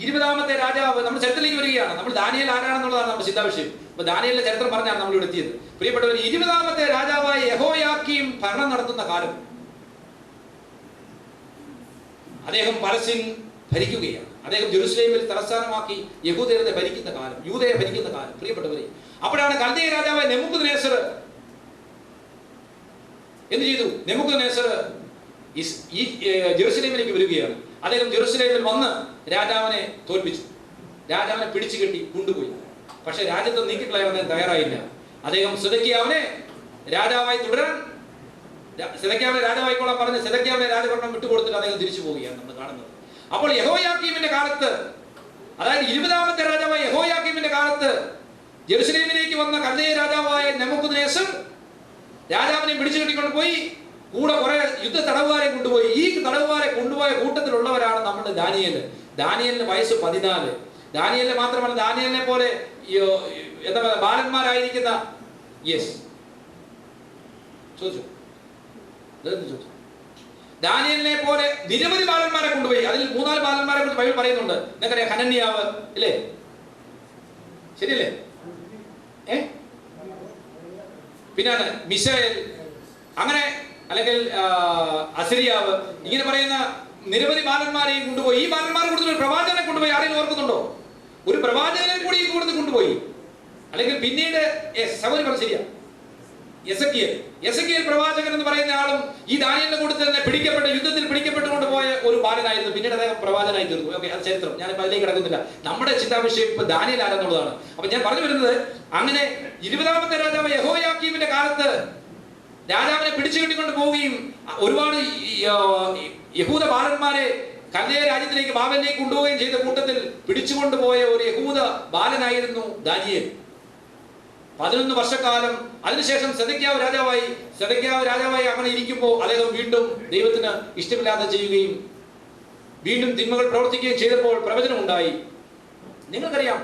20ാമത്തെ രാജാവ്, നമ്മൾ ചരിത്രത്തിലേക്ക് വരികയാണ്. നമ്മൾ ദാനിയേൽ ആരാണെന്നുള്ളതാണ് നമ്മുടെ ചിന്താ വിഷയം. അപ്പൊ ദാനിയേലിന്റെ ചരിത്രം പറഞ്ഞാണ് നമ്മൾ ഇവിടെ എത്തിയത്. പ്രിയപ്പെട്ടവർ, 20ാമത്തെ രാജാവായ യഹോയാക്കീം ഭരണം നടത്തുന്ന കാലം അദ്ദേഹം പലസ്തീൻ ഭരിക്കുകയാണ്. അദ്ദേഹം ജെറുസലേമിൽ തലസ്ഥാനമാക്കി യഹൂദയെ ഭരിക്കുന്ന കാലം, യൂദയെ ഭരിക്കുന്ന കാലം. പ്രിയപ്പെട്ടവരെ, അപ്പോഴാണ് കൽദയ രാജാവായ നെബൂഖദ്നേസർ എന്ത് ചെയ്തു? നെബൂഖദ്നേസർ ഈ ജെറുസലേമിലേക്ക് വരികയാണ്. അദ്ദേഹം ജെറുസലേമിൽ വന്ന് രാജാവിനെ തോൽപ്പിച്ചു, രാജാവിനെ പിടിച്ചു കെട്ടി കൊണ്ടുപോയി. പക്ഷെ രാജ്യത്തെ നീക്കിക്കളയാൻ തയ്യാറായില്ല. അദ്ദേഹം സിദെക്കിയാവിനെ രാജാവായി തുടരാൻ, സിദെക്കിയാവിനെ രാജാവായിക്കോളാൻ പറഞ്ഞ് സിദെക്കിയാവിനെ രാജഭരണം വിട്ടുകൊടുത്തിട്ട് അദ്ദേഹം തിരിച്ചു പോവുകയാണ് നമ്മൾ കാണുന്നത്. അപ്പോൾ യഹോയാക്കീമിന്റെ കാലത്ത്, അതായത് 20ാമത്തെ രാജാവായ യഹോയാക്കീമിന്റെ കാലത്ത് ജെറുസലേമിലേക്ക് വന്ന കൽദയ രാജാവായ നെബൂഖദ്നേസർ രാജാവിനെ പിടിച്ചു കെട്ടിക്കൊണ്ട് പോയി. കൂടെ കുറെ യുദ്ധ തടവുകാരെ കൊണ്ടുപോയി. ഈ തടവുകാരെ കൊണ്ടുപോയ കൂട്ടത്തിലുള്ളവരാണ് നമ്മുടെ ദാനിയേലിന് വയസ്സ് 14. ദാനിയേലിനെ മാത്രമല്ല, ദാനിയേലിനെ പോലെ എന്താ പറയുക, ബാലന്മാരായിരിക്കുന്ന ചോദിച്ചു ദാനിയേലിനെ പോലെ നിരവധി ബാലന്മാരെ കൊണ്ടുപോയി. അതിൽ 3-4 ബാലന്മാരെ കുറിച്ച് ബൈബിൾ പറയുന്നുണ്ട്. നിങ്ങൾക്കറിയാം, ഹനന്യാവ് ഇല്ലേ? ശരിയല്ലേ? പിന്നാണ് മിശായേൽ, അങ്ങനെ അല്ലെങ്കിൽ അസരിയാവ്, ഇങ്ങനെ പറയുന്ന നിരവധി ബാലന്മാരെയും കൊണ്ടുപോയി. ഈ ബാലന്മാരെ കൊടുത്തൊരു പ്രവാചകനെ കൊണ്ടുപോയി. ആരെയും ഓർക്കുന്നുണ്ടോ? ഒരു പ്രവാചകനെ കൂടി ഈ കൂടുതൽ കൊണ്ടുപോയി. അല്ലെങ്കിൽ പിന്നീട് ശരിയാ, യെസക്കിയേൽ പ്രവാചകൻ എന്ന് പറയുന്ന ആളും ഈ ദാനിയേലിന്റെ കൂട്ടത്തിൽ തന്നെ യുദ്ധത്തിൽ പിടിക്കപ്പെട്ടുകൊണ്ട് പോയ ഒരു ബാലനായിരുന്നു. പിന്നീട് അദ്ദേഹം പ്രവാചകനായി തീർന്നു. ഓക്കെ, അത് ചരിത്രം, ഞാനിപ്പോൾ അതിലേക്ക് കിടക്കുന്നില്ല. നമ്മുടെ ചിന്താവിഷയം ഇപ്പൊ ദാനിയേൽ ആരെന്നുള്ളതാണ്. അപ്പൊ ഞാൻ പറഞ്ഞു വരുന്നത്, അങ്ങനെ 20ാമത്തെ രാജാവ് യഹോയാക്കീമിന്റെ കാലത്ത് രാജാവിനെ പിടിച്ചു കെട്ടിക്കൊണ്ട് പോവുകയും ഒരുപാട് യഹൂദ ബാലന്മാരെ കൽദയ രാജ്യത്തിലേക്ക്, ബാബലിലേക്ക് കൊണ്ടുപോവുകയും ചെയ്ത കൂട്ടത്തിൽ പിടിച്ചുകൊണ്ടുപോയ ഒരു യഹൂദ ബാലനായിരുന്നു ദാനിയേൽ. 11 വർഷക്കാലം. അതിനുശേഷം സെദെക്കിയാവ് രാജാവായി അങ്ങനെ ഇരിക്കുമ്പോൾ അദ്ദേഹം വീണ്ടും ദൈവത്തിന് ഇഷ്ടമില്ലാതെ ചെയ്യുകയും വീണ്ടും തിന്മകൾ പ്രവർത്തിക്കുകയും ചെയ്തപ്പോൾ പ്രവചനം ഉണ്ടായി. നിങ്ങൾക്കറിയാം,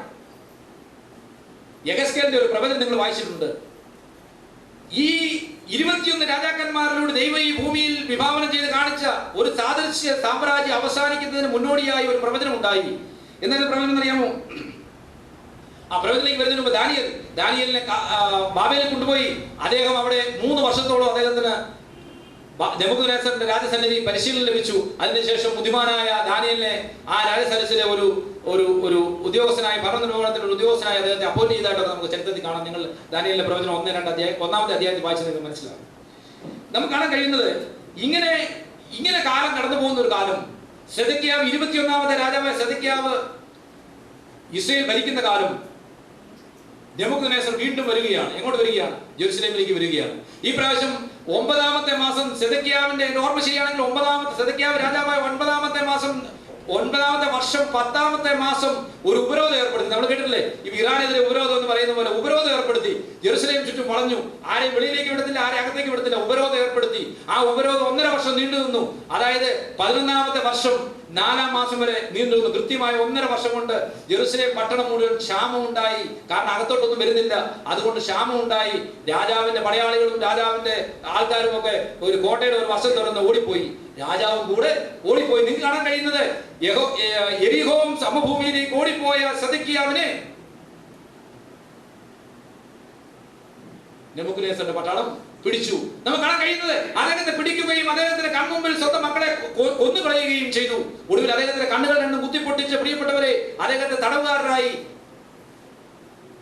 യെഹെസ്കേലിന്റെ ഒരു പ്രവചനം നിങ്ങൾ വായിച്ചിട്ടുണ്ട്. ഈ 21 രാജാക്കന്മാരിലൂടെ ദൈവം ഈ ഭൂമിയിൽ വിഭാവനം ചെയ്ത് കാണിച്ച ഒരു സാദൃശ്യ സാമ്രാജ്യം അവസാനിക്കുന്നതിന് മുന്നോടിയായി ഒരു പ്രവചനം ഉണ്ടായി. എന്താണ് പ്രവചനം അറിയാമോ? ആ പ്രവചനത്തിലേക്ക് വരുന്നതിന് മുമ്പ് ദാനിയേലിനെ ബാബേലിൽ കൊണ്ടുപോയി അദ്ദേഹം അവിടെ 3 വർഷത്തോളം അദ്ദേഹത്തിന് നെബൂഖദ്നേസറിന്റെ രാജസന്നിധി പരിശീലനം ലഭിച്ചു. അതിനുശേഷം ബുദ്ധിമാനായ ദാനിയേലിനെ ആ രാജസദസ്സിലെ ഒരു ഉദ്യോഗസ്ഥനായി, ഭരണനിർവഹണത്തിന്റെ ഒരു ഉദ്യോഗസ്ഥനായി അദ്ദേഹത്തെ അപ്പോയിന്റ് ചെയ്തതായിട്ടൊക്കെ നമുക്ക് ചരിത്രത്തിൽ കാണാം. നിങ്ങൾ ദാനിയേലിന്റെ പ്രവചനം 1-2 അധ്യായത്തിൽ വായിച്ച് നിങ്ങൾക്ക് മനസ്സിലാവും. നമുക്ക് കാണാൻ കഴിയുന്നത് ഇങ്ങനെ കാലം കടന്നു പോകുന്ന ഒരു കാലം. സെദെക്കിയാവ് 21ാമത്തെ രാജാവായ സെദെക്കിയാവ് ഇസ്രായേൽ ഭരിക്കുന്ന കാലം. നെബൂഖദ്നേസർ വീണ്ടും വരികയാണ്. എങ്ങോട്ട് വരികയാണ്? ജെറുസലേമിലേക്ക് വരികയാണ്. ഈ പ്രാവശ്യം 9ാമത്തെ മാസം സെദെക്കിയാവിന്റെ ഓർമ്മ ശരിയാണെങ്കിൽ സെദെക്കിയാവ് രാജാവായ 9ാമത്തെ മാസം 9ാമത്തെ വർഷം 10ാമത്തെ മാസം ഒരു ഉപരോധം ഏർപ്പെടുത്തി. നമ്മൾ കേട്ടിട്ടില്ലേ, ഈ ഇറാനെതിരെ ഉപരോധം എന്ന് പറയുന്ന പോലെ ഉപരോധം ഏർപ്പെടുത്തി. ജെറുസലേം ചുറ്റും വളഞ്ഞു. ആരെയും വെളിയിലേക്ക് വിടത്തില്ല, ആരെയും അകത്തേക്ക് വിടത്തില്ല. ഉപരോധം ഏർപ്പെടുത്തി. ആ ഉപരോധം 1.5 വർഷം നീണ്ടു നിന്നു. അതായത് 11ാമത്തെ വർഷം 4ാം മാസം വരെ നീണ്ടു നിന്നു. കൃത്യമായ 1.5 വർഷം കൊണ്ട് ജെറുസലേം പട്ടണം മുഴുവൻ ക്ഷാമം ഉണ്ടായി. കാരണം അകത്തോട്ടൊന്നും വരുന്നില്ല, അതുകൊണ്ട് ക്ഷാമം ഉണ്ടായി. രാജാവിന്റെ പടയാളികളും രാജാവിന്റെ ആൾക്കാരും ഒക്കെ ഒരു കോട്ടയുടെ ഒരു വശം തുറന്ന് ഓടിപ്പോയി. രാജാവും കൂടെ ഓടിപ്പോയി. നിങ്ങൾക്ക് കാണാൻ കഴിയുന്നത് യെരിഹോം സമഭൂമിയിലേക്ക് ഓടിപ്പോയ സെദെക്കിയാവിനെ നെബൂഖദ്നേസറിന്റെ പട്ടാളം പിടിച്ചു. നമുക്ക് കാണാൻ കഴിയുന്നത് അദ്ദേഹത്തെ പിടിക്കുകയും അദ്ദേഹത്തിന്റെ കൺമുമ്പിൽ സ്വന്തം മക്കളെ കൊന്നുകളയുകയും ചെയ്തു. ഒടുവിൽ അദ്ദേഹത്തിന്റെ കണ്ണുകൾ രണ്ടും കുത്തിപ്പൊട്ടിച്ച് പ്രിയപ്പെട്ടവരെ അദ്ദേഹത്തെ തടവുകാരനായി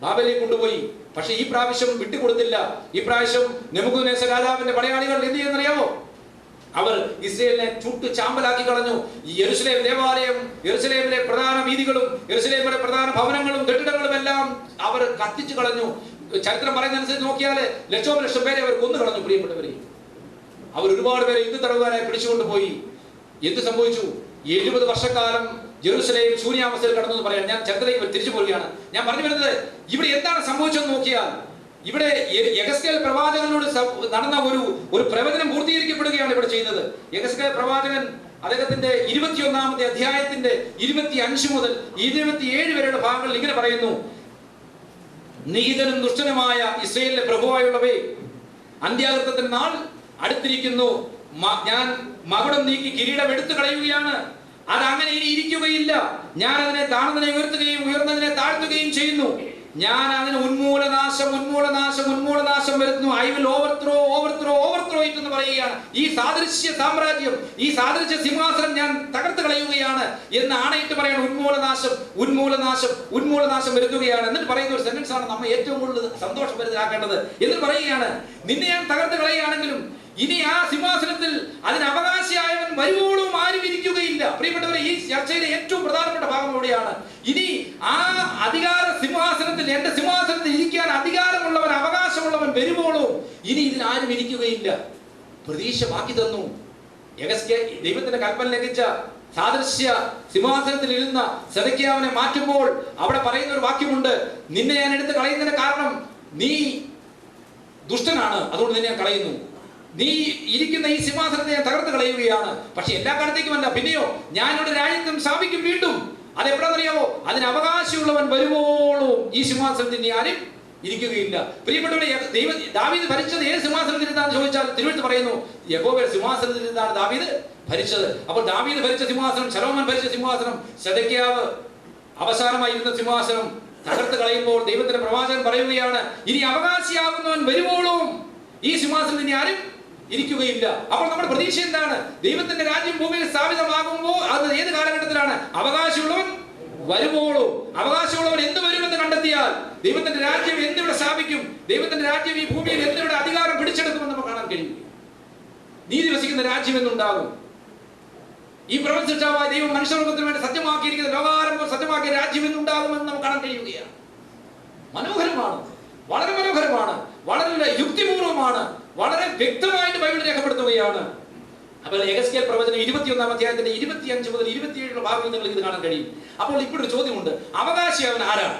ബാബേലിലേക്ക് കൊണ്ടുപോയി. പക്ഷെ ഈ പ്രാവശ്യം വിട്ടുകൊടുത്തില്ല. ഈ പ്രാവശ്യം നെബൂഖദ്നേസർ രാജാവിന്റെ പടയാളികൾ എന്ത് ചെയ്യുന്നറിയാമോ? അവർ ഇസ്രായേലിനെ ചുട്ട് ചാമ്പലാക്കി കളഞ്ഞു. ഈ യെരുശലേം ദേവാലയം, യെരുശലേമിലെ പ്രധാന വീഥികളും യെരുശലേമിലെ പ്രധാന ഭവനങ്ങളും കെട്ടിടങ്ങളും എല്ലാം അവർ കത്തിച്ചു കളഞ്ഞു. ചരിത്രം പറയുന്നതനുസരിച്ച് നോക്കിയാൽ ലക്ഷം പേരെ അവർ കൊന്നു കളഞ്ഞു. പ്രിയപ്പെട്ടവരെ, അവർ ഒരുപാട് പേരെ യുദ്ധ തടവുകാരായി പിടിച്ചുകൊണ്ടുപോയി. എന്ത് സംഭവിച്ചു? 70 വർഷക്കാലം ജെറുസലേം ശൂന്യാവസ്ഥയിൽ കടന്നു പറയാൻ ഞാൻ ചരിത്രത്തിലേക്ക് തിരിച്ചു പോവുകയാണ്. ഞാൻ പറഞ്ഞു വരുന്നത്, ഇവിടെ എന്താണ് സംഭവിച്ചതെന്ന് നോക്കിയാൽ ഇവിടെ യെഹെസ്കേൽ പ്രവാചകനോട് നടന്ന ഒരു പ്രവചനം പൂർത്തീകരിക്കപ്പെടുകയാണ് ഇവിടെ ചെയ്യുന്നത്. യെഹെസ്കേൽ പ്രവാചകൻ അദ്ദേഹത്തിന്റെ 21ാമത്തെ അധ്യായത്തിന്റെ 25 മുതൽ 27 വരെയുള്ള ഭാഗങ്ങളിൽ ഇങ്ങനെ പറയുന്നു: നിഹിതനും ദുഷ്ടനുമായ ഇസ്രായേലിലെ പ്രഭുവായുള്ളവേ, അന്ത്യാകൃത്യത്തിന്റെ നാൾ അടുത്തിരിക്കുന്നു. ഞാൻ മകുടം നീക്കി കിരീടം എടുത്തു കളയുകയാണ്. അത് അങ്ങനെ ഇനി ഇരിക്കുകയില്ല. ഞാൻ അതിനെ താഴ്ന്നതിനെ ഉയർത്തുകയും ഉയർന്നതിനെ താഴ്ത്തുകയും ചെയ്യുന്നു. ഞാൻ അതിന് ഉന്മൂലനാശം വരുത്തുന്നു. ഐ വിൽ ഓവർത്രോ ഇറ്റ് എന്ന് പറയുകയാണ്. ഈ സാദൃശ്യ സാമ്രാജ്യം, ഈ സാദൃശ്യ സിംഹാസനം ഞാൻ തകർത്ത് കളയുകയാണ് എന്ന് ആണയിട്ട് പറയാണ്. ഉന്മൂലനാശം വരുത്തുകയാണ്. എന്നിട്ട് പറയുന്ന ഒരു സെന്റൻസ് ആണ് നമ്മൾ ഏറ്റവും കൂടുതൽ സന്തോഷഭരിതരാക്കേണ്ടത്. എന്നിട്ട് പറയുകയാണ്, നിന്നെ ഞാൻ തകർത്ത് കളയുകയാണെങ്കിലും ഇനി ആ സിംഹാസനത്തിൽ അതിന് അവകാശിയായവൻ വരുവോളും ആരും ഇരിക്കുകയില്ല. പ്രിയപ്പെട്ടവരെ, ഈ ചർച്ചയിലെ ഏറ്റവും പ്രധാനപ്പെട്ട ഭാഗം എവിടെയാണ്? ഇനി ആ അധികാര സിംഹാസനത്തിൽ, എന്റെ സിംഹാസനത്തിൽ ഇരിക്കാൻ അധികാരമുള്ളവൻ, അവകാശമുള്ളവൻ വരുവോളും ഇനി ഇതിൽ ആരും ഇരിക്കുകയില്ല. പ്രതീക്ഷ ബാക്കി തന്നു. ദൈവത്തിന്റെ കൽപ്പന ലംഘിച്ച സാദൃശ്യ സിംഹാസനത്തിൽ ഇരുന്ന സെദെക്കിയാവിനെ മാറ്റുമ്പോൾ അവിടെ പറയുന്ന ഒരു വാക്യമുണ്ട്: നിന്നെ ഞാൻ എടുത്ത് കളയുന്നതിന് കാരണം നീ ദുഷ്ടനാണ്, അതുകൊണ്ട് നിന്നെ ഞാൻ കളയുന്നു. നീ ഇരിക്കുന്ന ഈ സിംഹാസനത്തെ ഞാൻ തകർത്ത് കളയുകയാണ്. പക്ഷെ എല്ലാ കാലത്തേക്കുമല്ല. പിന്നെയോ ഞാൻ ഇവിടെ രാജ്യത്വം സ്ഥാപിക്കും വീണ്ടും. അതെപ്പോഴാണെന്നറിയാമോ? അതിന് അവകാശമുള്ളവൻ വരുവോളും ഈ സിംഹാസനത്തിൽ നീ ആരും ഇരിക്കുകയില്ല. പ്രിയപ്പെട്ടവരെ, ദാവീദ് ഭരിച്ചത് ഏത് സിംഹാസനത്തിൽ ഇരുന്നാന്ന് ചോദിച്ചാൽ തിരുവെഴുത്ത് പറയുന്നു, യഹോവയുടെ സിംഹാസനത്തിൽ ഇരുന്നാണ് ദാവീദ് ഭരിച്ചത്. അപ്പോൾ ദാവീദ് ഭരിച്ച സിംഹാസനം, ശലോമോൻ ഭരിച്ച സിംഹാസനം, സെദെക്കിയാവ് അവസാനമായി ഇരുന്ന സിംഹാസനം തകർത്ത് കളയുമ്പോൾ ദൈവത്തിന്റെ പ്രവാചകൻ പറയുകയാണ്, ഇനി അവകാശിയാകുന്നവൻ വരുവോളും ഈ സിംഹാസനത്തിൽ ഇനി ആരും ഇരിക്കുകയില്ല. അപ്പോൾ നമ്മുടെ പ്രതീക്ഷ എന്താണ്? ദൈവത്തിന്റെ രാജ്യം ഭൂമിയിൽ സ്ഥാപിതമാകുമ്പോൾ അത് ഏത് കാലഘട്ടത്തിലാണ്? അവകാശമുള്ളവൻ വരുവോളും. അവകാശമുള്ളവൻ എന്ത് വരുമെന്ന് കണ്ടെത്തിയാൽ ദൈവത്തിന്റെ രാജ്യം എന്തിവിടെ സ്ഥാപിക്കും, ദൈവത്തിന്റെ രാജ്യം ഈ ഭൂമിയിൽ എന്തിവിടെ അധികാരം പിടിച്ചെടുക്കുമെന്ന് നമുക്ക് കാണാൻ കഴിയും. നീതി വസിക്കുന്ന രാജ്യം എന്നുണ്ടാകും. ഈ പ്രപഞ്ച സൃഷ്ടാവായ ദൈവം മനുഷ്യവർഗത്തിന് വേണ്ടി സത്യമാക്കിയിരിക്കുന്ന ലോകാരംഭം സത്യമാക്കിയ രാജ്യം എന്നുണ്ടാകുമെന്ന് നമുക്ക് കാണാൻ കഴിയുകയാണ്. മനോഹരമാണ്, വളരെ മനോഹരമാണ്, വളരെ യുക്തിപൂർവമാണ്, വളരെ വ്യക്തമായിട്ട് ബൈബിൾ രേഖപ്പെടുത്തുകയാണ്. അപ്പോൾ യെഹെസ്കേൽ പ്രവചനം 21ാം അധ്യായത്തിന്റെ 25 മുതൽ 27 ഭാഗങ്ങൾ നിങ്ങൾക്ക് ഇത് കാണാൻ കഴിയും. അപ്പോൾ ഇപ്പോഴൊരു ചോദ്യമുണ്ട്, അവകാശി അവൻ ആരാണ്?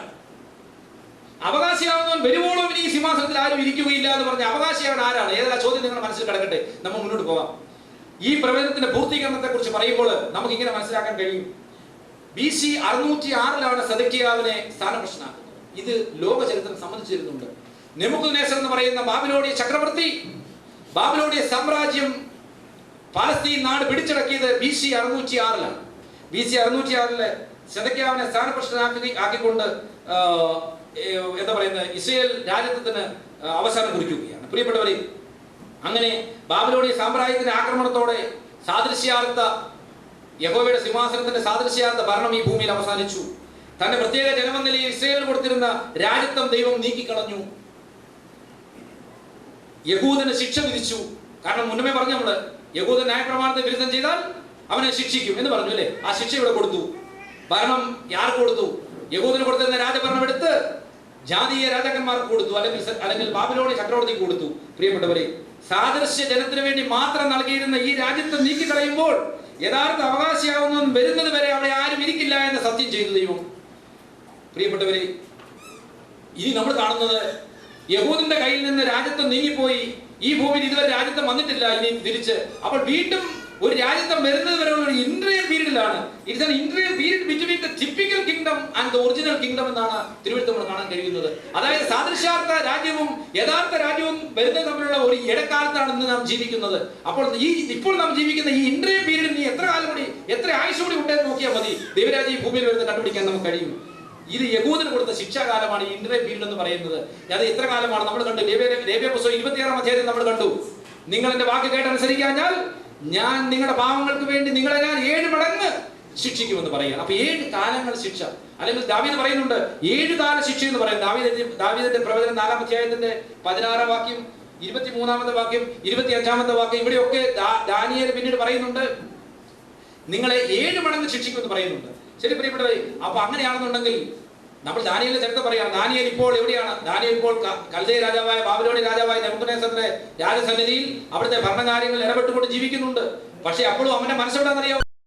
അവകാശിയാവുന്നവൻ വരുവോളം ഇനി ഈ സിംഹാസനത്തിൽ ആരും ഇരിക്കുകയില്ല എന്ന് പറഞ്ഞ അവകാശിയാവൻ ആരാണ്? ഏതാ ചോദ്യം നിങ്ങളുടെ മനസ്സിൽ കിടക്കട്ടെ, നമ്മൾ മുന്നോട്ട് പോകാം. ഈ പ്രവചനത്തിന്റെ പൂർത്തീകരണത്തെ കുറിച്ച് പറയുമ്പോൾ നമുക്ക് ഇങ്ങനെ മനസ്സിലാക്കാൻ കഴിയും. BC 606 സെദെക്കിയാവിനെ സ്ഥാനഭ്രഷ്ടനാക്കുന്നത്. ഇത് ലോക ചരിത്രം സംബന്ധിച്ചിരുന്നുണ്ട്. നെബൂഖദ്നേസർ എന്ന് പറയുന്ന ബാബിലോണിയ ചക്രവർത്തി ബാബിലോണിയ സാമ്രാജ്യം പാലസ്തീൻ നാട് പിടിച്ചടക്കിയത് BC 606. BC 606 സെദെക്കിയാവിനെ സ്ഥാനഭ്രഷ്ടനാക്കിക്കൊണ്ട് എന്താ പറയുന്നത്, ഇസ്രായേൽ രാജ്യത്തിന് അവസാനം കുറിക്കുകയാണ്. പ്രിയപ്പെട്ടവരെ, അങ്ങനെ ബാബിലോണിയ സാമ്രാജ്യത്തിന്റെ ആക്രമണത്തോടെ സാദൃശ്യാർത്ഥ യഹോവയുടെ സിംഹാസനത്തിന്റെ സാദൃശ്യാർത്ഥ ഭരണം ഈ ഭൂമിയിൽ അവസാനിച്ചു. തന്റെ പ്രത്യേക ജനമെന്ന നിലയിൽ ഇസ്രായേലിന് കൊടുത്തിരുന്ന രാജ്യത്വം ദൈവം നീക്കിക്കളഞ്ഞു. യഹൂദന് ശിക്ഷ വിധിച്ചു. കാരണം മുന്നമേ പറഞ്ഞു നമ്മള്, യഹൂദൻ ന്യായപ്രമാണത്തെ വിരുദ്ധം ചെയ്താൽ അവനെ ശിക്ഷിക്കും എന്ന് പറഞ്ഞു അല്ലേ? ആ ശിക്ഷ ഇവിടെ കൊടുത്തു. ഭരണം ആർക്ക് കൊടുത്തു? യഹൂദന് കൊടുത്തിരുന്ന രാജഭരണം എടുത്ത് ജാതീയ രാജാക്കന്മാർക്ക് കൊടുത്തു, അല്ലെങ്കിൽ ബാബിലോണിയ ചക്രവർത്തിക്ക് കൊടുത്തു. പ്രിയപ്പെട്ടവരെ, സാദൃശ്യ ജനത്തിന് വേണ്ടി മാത്രം നൽകിയിരുന്ന ഈ രാജ്യത്തെ നീക്കിക്കളയുമ്പോൾ യഥാർത്ഥ അവകാശിയാവുന്നവൻ വരുന്നത് വരെ അവിടെ ആരും ഇരിക്കില്ല എന്ന് സത്യം ചെയ്തു ദൈവം. പ്രിയപ്പെട്ടവരെ, ഇനി നമ്മൾ കാണുന്നത് യഹൂദന്റെ കയ്യിൽ നിന്ന് രാജ്യത്വം നീങ്ങിപ്പോയി. ഈ ഭൂമിയിൽ ഇതുവരെ രാജ്യത്വം വന്നിട്ടില്ല. ഇനി തിരിച്ച് അപ്പോൾ വീണ്ടും ഒരു രാജ്യത്വം വരുന്നത് വരെയുള്ള ഒരു ഇന്റർവ്യൂ പീരീഡിലാണ്. It's an interview period between the typical kingdom and the original kingdom എന്നാണ് തിരുവഴുത്ത് നമ്മൾ കാണാൻ കഴിയുന്നത്. അതായത് സാദൃശ്യാർത്ഥ രാജ്യവും യഥാർത്ഥ രാജ്യവും വരുന്നത് തമ്മിലുള്ള ഒരു ഇടക്കാലത്താണ് ഇന്ന് നാം ജീവിക്കുന്നത്. അപ്പോൾ ഇപ്പോൾ നാം ജീവിക്കുന്ന ഈ ഇന്റർവ്യൂ പീരീഡിൽ നീ എത്ര കാലം കൂടി, എത്ര ആയുസ് കൂടി ഉണ്ടെന്ന് നോക്കിയാൽ മതി, ദൈവരാജ്യം ഈ ഭൂമിയിൽ വരുന്നത് കണ്ടുപിടിക്കാൻ നമുക്ക് കഴിയും. ഇത് യഹൂദന് കൊടുത്ത ശിക്ഷാകാലമാണ് ഈ ഇന്റർവ്യൂ പീരീഡ് എന്ന് പറയുന്നത്. അത് എത്ര കാലമാണ് നമ്മൾ കണ്ടു? ലേവ്യ പുസ്തകം 26 അധ്യായത്തിൽ നമ്മൾ കണ്ടു, നിങ്ങൾ എന്റെ വാക്ക് കേട്ടനുസരിക്കാഞ്ഞാൽ ഞാൻ നിങ്ങളുടെ പാവങ്ങൾക്ക് വേണ്ടി നിങ്ങളെ ഞാൻ 7 മടങ്ങ് ശിക്ഷിക്കുമെന്ന് പറയുക. അപ്പൊ 7 കാലങ്ങൾ ശിക്ഷ, അല്ലെങ്കിൽ ദാവീദ് പറയുന്നുണ്ട് 7 കാല ശിക്ഷ എന്ന് പറയുന്നത്. ദാവീദിന്റെ പ്രവചനം 4-ാം അധ്യായത്തിന്റെ 16-ാം വാക്യം, 23-ാമത്തെ വാക്യം, 25-ാമത്തെ വാക്യം, ഇവിടെയൊക്കെ ദാനിയേൽ പിന്നീട് പറയുന്നുണ്ട് നിങ്ങളെ 7 മടങ്ങ് ശിക്ഷിക്കുമെന്ന് പറയുന്നുണ്ട്. ശരി പ്രിയപ്പെട്ടവരെ, അപ്പൊ അങ്ങനെയാണെന്നുണ്ടെങ്കിൽ നമ്മൾ ദാനിയേലിന്റെ ചരിത്രം പറയാം. ദാനിയേൽ ഇപ്പോൾ എവിടെയാണ്? ദാനിയേൽ ഇപ്പോൾ കൽദയ രാജാവായ ബാബിലോണിയ രാജാവായ നെബൂഖദ്നേസറിന്റെ രാജസന്നിധിയിൽ അവിടുത്തെ ഭരണകാര്യങ്ങളിൽ ഇടപെട്ടുകൊണ്ട് ജീവിക്കുന്നുണ്ട്. പക്ഷെ അപ്പോഴും അവന്റെ മനസ്സെവിടാന്നറിയാം,